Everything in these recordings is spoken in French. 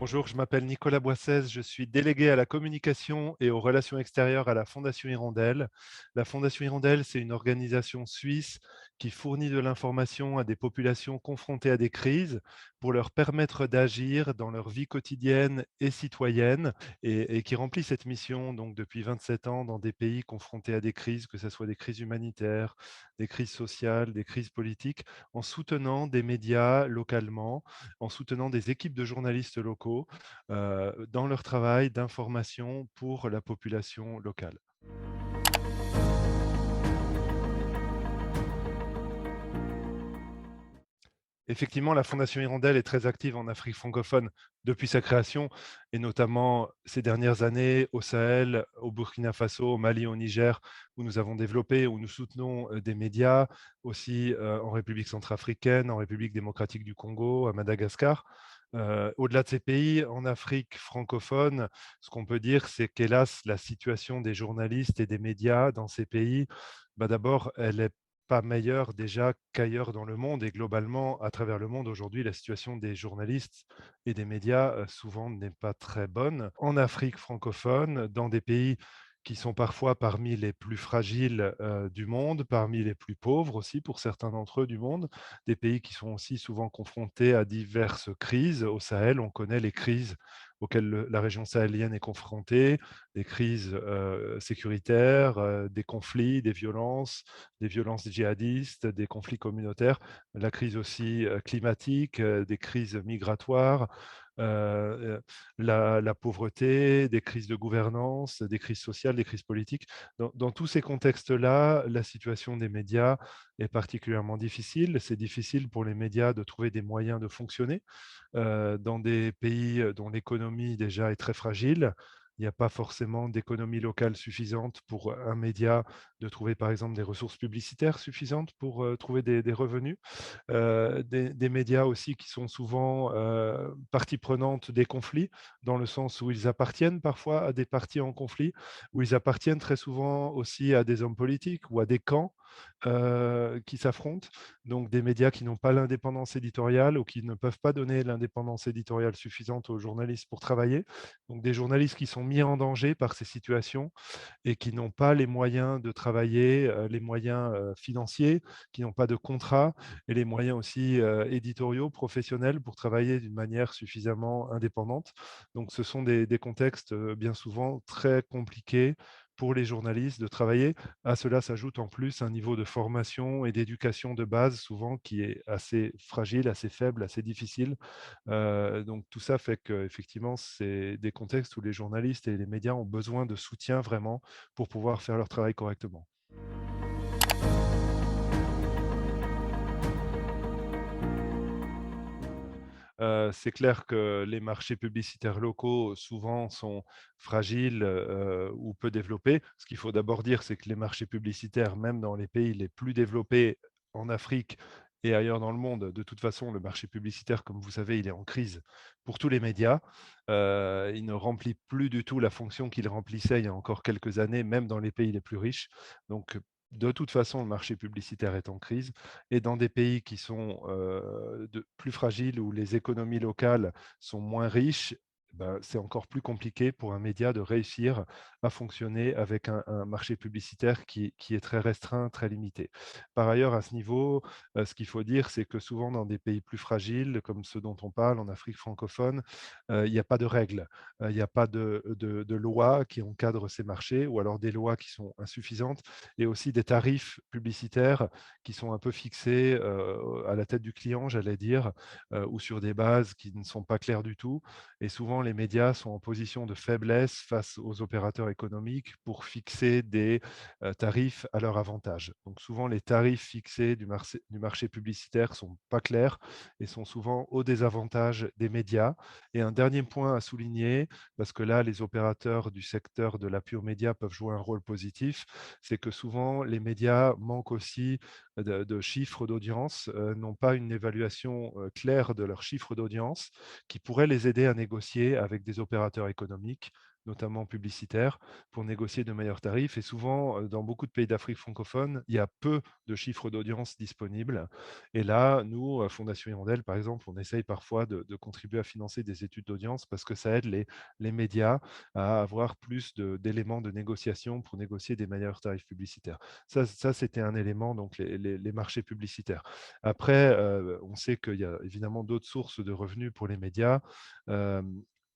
Bonjour, je m'appelle Nicolas Boissez, je suis délégué à la communication et aux relations extérieures à la Fondation Hirondelle. La Fondation Hirondelle, c'est une organisation suisse qui fournit de l'information à des populations confrontées à des crises pour leur permettre d'agir dans leur vie quotidienne et citoyenne et qui remplit cette mission donc depuis 27 ans dans des pays confrontés à des crises, que ce soit des crises humanitaires, des crises sociales, des crises politiques, en soutenant des médias localement, en soutenant des équipes de journalistes locaux dans leur travail d'information pour la population locale. Effectivement, la Fondation Hirondelle est très active en Afrique francophone depuis sa création et notamment ces dernières années au Sahel, au Burkina Faso, au Mali, au Niger, où nous avons développé, où nous soutenons des médias, aussi en République centrafricaine, en République démocratique du Congo, à Madagascar. Au-delà de ces pays, en Afrique francophone, ce qu'on peut dire, c'est qu'hélas, la situation des journalistes et des médias dans ces pays, d'abord, elle est pas meilleure déjà qu'ailleurs dans le monde et globalement, à travers le monde aujourd'hui, la situation des journalistes et des médias souvent n'est pas très bonne. En Afrique francophone, dans des pays qui sont parfois parmi les plus fragiles du monde, parmi les plus pauvres aussi pour certains d'entre eux du monde, des pays qui sont aussi souvent confrontés à diverses crises. Au Sahel, on connaît les crises auxquelles la région sahélienne est confrontée, des crises sécuritaires, des violences djihadistes, des conflits communautaires, la crise aussi climatique, des crises migratoires, la pauvreté, des crises de gouvernance, des crises sociales, des crises politiques. Dans tous ces contextes-là, la situation des médias est particulièrement difficile. C'est difficile pour les médias de trouver des moyens de fonctionner dans des pays dont l'économie déjà est très fragile. Il n'y a pas forcément d'économie locale suffisante pour un média de trouver, par exemple, des ressources publicitaires suffisantes pour trouver des revenus. Des médias aussi qui sont souvent partie prenante des conflits, dans le sens où ils appartiennent parfois à des partis en conflit, où ils appartiennent très souvent aussi à des hommes politiques ou à des camps qui s'affrontent. Donc des médias qui n'ont pas l'indépendance éditoriale ou qui ne peuvent pas donner l'indépendance éditoriale suffisante aux journalistes pour travailler. Donc des journalistes qui sont mis en danger par ces situations et qui n'ont pas les moyens de travailler, les moyens financiers, qui n'ont pas de contrat et les moyens aussi éditoriaux, professionnels pour travailler d'une manière suffisamment indépendante. Donc ce sont des contextes bien souvent très compliqués pour les journalistes de travailler. À cela s'ajoute en plus un niveau de formation et d'éducation de base souvent qui est assez fragile, assez faible, assez difficile. Donc tout ça fait qu'effectivement, c'est des contextes où les journalistes et les médias ont besoin de soutien vraiment pour pouvoir faire leur travail correctement. C'est clair que les marchés publicitaires locaux, souvent, sont fragiles, ou peu développés. Ce qu'il faut d'abord dire, c'est que les marchés publicitaires, même dans les pays les plus développés en Afrique et ailleurs dans le monde, de toute façon, le marché publicitaire, comme vous savez, il est en crise pour tous les médias. Il ne remplit plus du tout la fonction qu'il remplissait il y a encore quelques années, même dans les pays les plus riches. Donc, de toute façon, le marché publicitaire est en crise et dans des pays qui sont plus fragiles, où les économies locales sont moins riches, c'est encore plus compliqué pour un média de réussir à fonctionner avec un marché publicitaire qui est très restreint, très limité. Par ailleurs, à ce niveau, ce qu'il faut dire, c'est que souvent dans des pays plus fragiles, comme ceux dont on parle en Afrique francophone, il n'y a pas de règles, il n'y a pas de loi qui encadre ces marchés, ou alors des lois qui sont insuffisantes, et aussi des tarifs publicitaires qui sont un peu fixés à la tête du client, j'allais dire, ou sur des bases qui ne sont pas claires du tout. Et souvent, les médias sont en position de faiblesse face aux opérateurs économiques pour fixer des tarifs à leur avantage. Donc souvent, les tarifs fixés du marché publicitaire sont pas clairs et sont souvent au désavantage des médias. Et un dernier point à souligner, parce que là, les opérateurs du secteur de la pure média peuvent jouer un rôle positif, c'est que souvent, les médias manquent aussi de chiffres d'audience, n'ont pas une évaluation claire de leurs chiffres d'audience qui pourrait les aider à négocier avec des opérateurs économiques notamment publicitaires, pour négocier de meilleurs tarifs. Et souvent, dans beaucoup de pays d'Afrique francophone, il y a peu de chiffres d'audience disponibles. Et là, nous, à Fondation Hirondelle, par exemple, on essaye parfois de contribuer à financer des études d'audience parce que ça aide les médias à avoir plus d'éléments de négociation pour négocier des meilleurs tarifs publicitaires. Ça c'était un élément, donc les marchés publicitaires. Après, on sait qu'il y a évidemment d'autres sources de revenus pour les médias,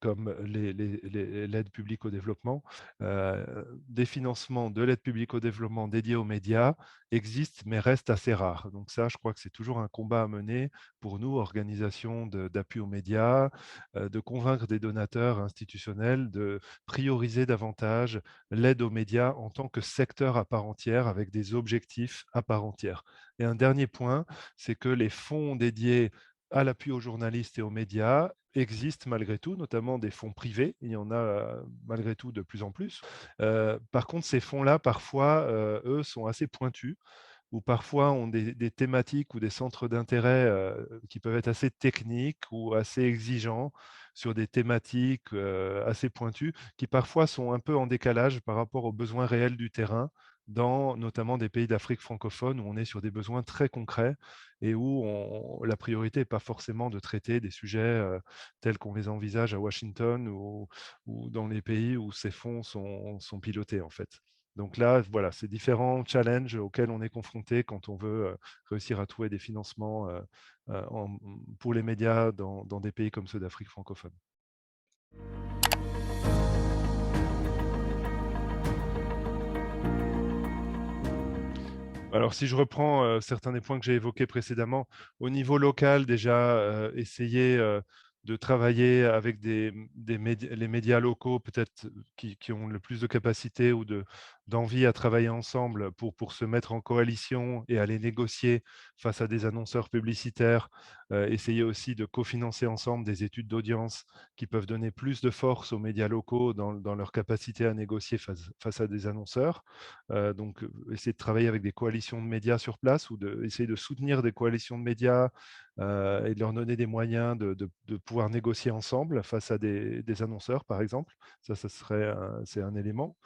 comme l'aide publique au développement. Des financements de l'aide publique au développement dédiés aux médias existent, mais restent assez rares. Donc ça, je crois que c'est toujours un combat à mener pour nous, organisations d'appui aux médias, de convaincre des donateurs institutionnels de prioriser davantage l'aide aux médias en tant que secteur à part entière, avec des objectifs à part entière. Et un dernier point, c'est que les fonds dédiés à l'appui aux journalistes et aux médias existent malgré tout, notamment des fonds privés. Il y en a malgré tout de plus en plus. Par contre, ces fonds-là, parfois, eux, sont assez pointus ou parfois ont des thématiques ou des centres d'intérêt qui peuvent être assez techniques ou assez exigeants sur des thématiques assez pointues, qui parfois sont un peu en décalage par rapport aux besoins réels du terrain, dans notamment des pays d'Afrique francophone où on est sur des besoins très concrets et où la priorité n'est pas forcément de traiter des sujets tels qu'on les envisage à Washington ou dans les pays où ces fonds sont pilotés en fait. Donc là, voilà, c'est différents challenges auxquels on est confronté quand on veut réussir à trouver des financements pour les médias dans des pays comme ceux d'Afrique francophone. Alors, si je reprends certains des points que j'ai évoqués précédemment, au niveau local, déjà, essayer de travailler avec les médias locaux, peut-être qui ont le plus de capacité ou d'envie à travailler ensemble pour se mettre en coalition et aller négocier face à des annonceurs publicitaires. Essayer aussi de cofinancer ensemble des études d'audience qui peuvent donner plus de force aux médias locaux dans leur capacité à négocier face à des annonceurs. Donc, essayer de travailler avec des coalitions de médias sur place ou essayer de soutenir des coalitions de médias et de leur donner des moyens de pouvoir négocier ensemble face à des annonceurs, par exemple. C'est un élément.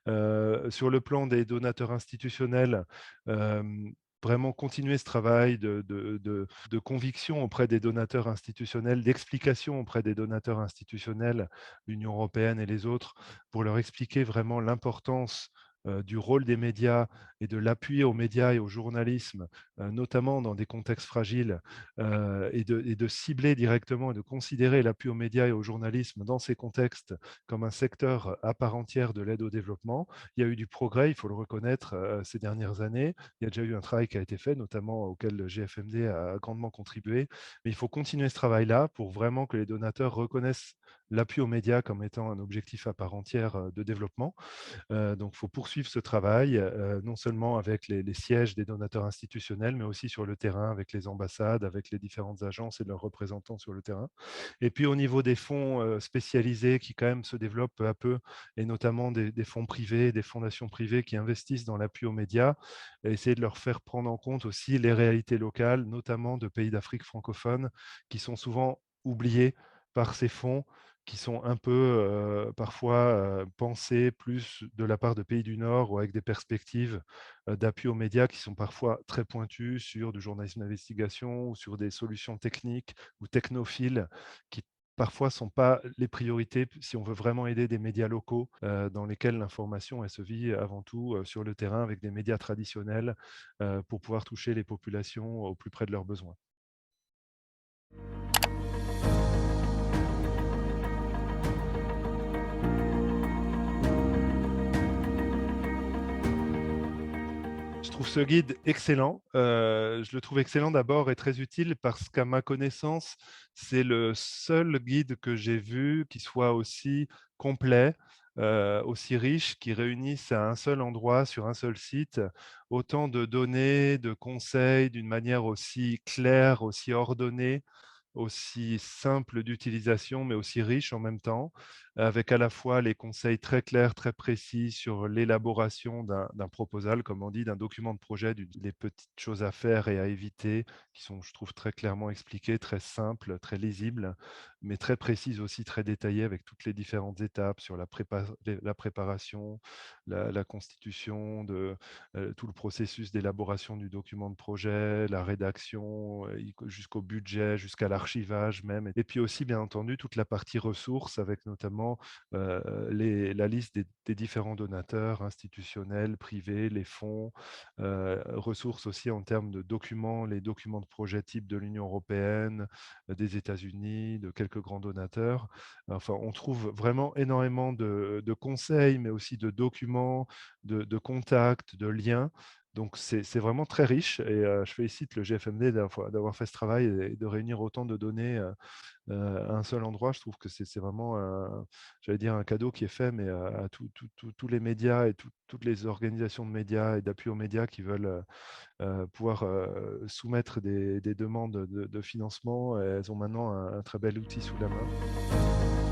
Sur le plan des donateurs institutionnels, vraiment continuer ce travail de conviction auprès des donateurs institutionnels, d'explication auprès des donateurs institutionnels, l'Union européenne et les autres, pour leur expliquer vraiment l'importance du rôle des médias et de l'appui aux médias et au journalisme, notamment dans des contextes fragiles, et de cibler directement et de considérer l'appui aux médias et au journalisme dans ces contextes comme un secteur à part entière de l'aide au développement. Il y a eu du progrès, il faut le reconnaître, ces dernières années. Il y a déjà eu un travail qui a été fait, notamment auquel le GFMD a grandement contribué. Mais il faut continuer ce travail-là pour vraiment que les donateurs reconnaissent l'appui aux médias comme étant un objectif à part entière de développement. Donc, il faut poursuivre ce travail, non seulement avec les sièges des donateurs institutionnels, mais aussi sur le terrain avec les ambassades, avec les différentes agences et leurs représentants sur le terrain. Et puis, au niveau des fonds spécialisés qui, quand même, se développent peu à peu, et notamment des fonds privés, des fondations privées qui investissent dans l'appui aux médias, essayer de leur faire prendre en compte aussi les réalités locales, notamment de pays d'Afrique francophone, qui sont souvent oubliés par ces fonds qui sont un peu parfois pensés plus de la part de pays du Nord ou avec des perspectives d'appui aux médias qui sont parfois très pointues sur du journalisme d'investigation ou sur des solutions techniques ou technophiles qui parfois ne sont pas les priorités si on veut vraiment aider des médias locaux dans lesquels l'information elle se vit avant tout sur le terrain avec des médias traditionnels pour pouvoir toucher les populations au plus près de leurs besoins. Je trouve ce guide excellent. Je le trouve excellent d'abord et très utile parce qu'à ma connaissance, c'est le seul guide que j'ai vu qui soit aussi complet, aussi riche, qui réunisse à un seul endroit, sur un seul site, autant de données, de conseils d'une manière aussi claire, aussi ordonnée, aussi simple d'utilisation, mais aussi riche en même temps. avec à la fois les conseils très clairs, très précis sur l'élaboration d'un proposal, comme on dit, d'un document de projet, les petites choses à faire et à éviter, qui sont, je trouve, très clairement expliquées, très simples, très lisibles, mais très précises aussi, très détaillées, avec toutes les différentes étapes sur la préparation, la constitution, tout le processus d'élaboration du document de projet, la rédaction, jusqu'au budget, jusqu'à l'archivage même. Et puis aussi, bien entendu, toute la partie ressources, avec notamment la liste des différents donateurs institutionnels, privés, les fonds, ressources aussi en termes de documents, les documents de projet type de l'Union européenne, des États-Unis, de quelques grands donateurs. Enfin, on trouve vraiment énormément de conseils, mais aussi de documents, de contacts, de liens. Donc, c'est vraiment très riche et je félicite le GFMD d'avoir fait ce travail et de réunir autant de données à un seul endroit. Je trouve que c'est vraiment, j'allais dire, un cadeau qui est fait, mais à tous les médias et toutes les organisations de médias et d'appui aux médias qui veulent pouvoir soumettre des demandes de financement. Elles ont maintenant un très bel outil sous la main.